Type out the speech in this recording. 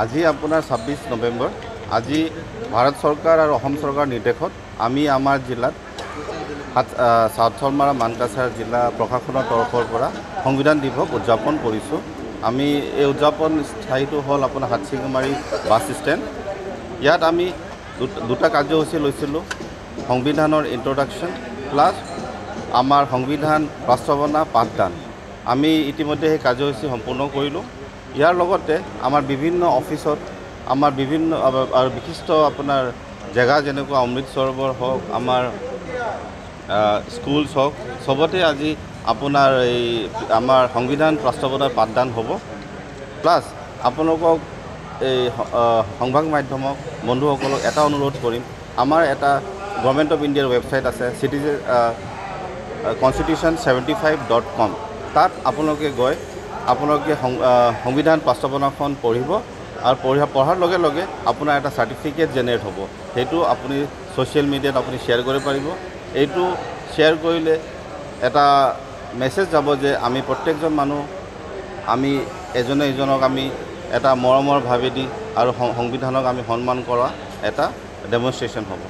আজি আপোনাৰ 26 নৱেম্বৰ আজি ভাৰত চৰকাৰ আৰু অসম চৰকাৰ নিৰ্দেশত আমি আমাৰ জিলাত সাউথ চলমাৰা মানকাছাৰ জিলা প্ৰশাসনৰ তৰফৰ পৰা সংবিধান দিৱস উদযাপন কৰিছোঁ। আমি এই উদযাপন ঠাইটো হ'ল আপোনাৰ হাটশিঙিমাৰী বাছ ষ্টেণ্ড। ইয়াত আমি দুটা কাৰ্যসূচী লৈছিলোঁ, সংবিধানৰ ইন্ট্ৰডাকশ্যন প্লাছ আমাৰ সংবিধান বাস্তৱনা পাঠদান। আমি ইতিমধ্যে সেই কাৰ্যসূচী সম্পূৰ্ণ কৰিলোঁ। ইয়াৰ লগতে আমাৰ বিভিন্ন অফিচত আমাৰ বিভিন্ন আৰু বিশিষ্ট আপোনাৰ জেগা যেনেকুৱা অমৃত সৰোবৰ হওক, আমাৰ স্কুলছ হওক, চবতে আজি আপোনাৰ এই আমাৰ সংবিধান বাস্তৱনাৰ পাঠদান হ'ব। প্লাছ আপোনালোকক এই সংবাদ মাধ্যমক বন্ধুসকলক এটা অনুৰোধ কৰিম, আমাৰ এটা গভৰ্ণমেণ্ট অফ ইণ্ডিয়াৰ ৱেবছাইট আছে constitution75.com। তাত আপোনালোকে গৈ আপোনালোকে সংবিধান বাস্তৱনাখন পঢ়িব আৰু পঢ়াৰ লগে লগে আপোনাৰ এটা চাৰ্টিফিকেট জেনেৰেট হ'ব। সেইটো আপুনি ছ'চিয়েল মিডিয়াত আপুনি শ্বেয়াৰ কৰিব পাৰিব। এইটো শ্বেয়াৰ কৰিলে এটা মেছেজ যাব যে আমি প্ৰত্যেকজন মানুহ আমি এজনে ইজনক আমি এটা মৰমৰ ভাৱেদি আৰু সংবিধানক আমি সন্মান কৰা এটা ডেমনষ্ট্ৰেশ্যন হ'ব।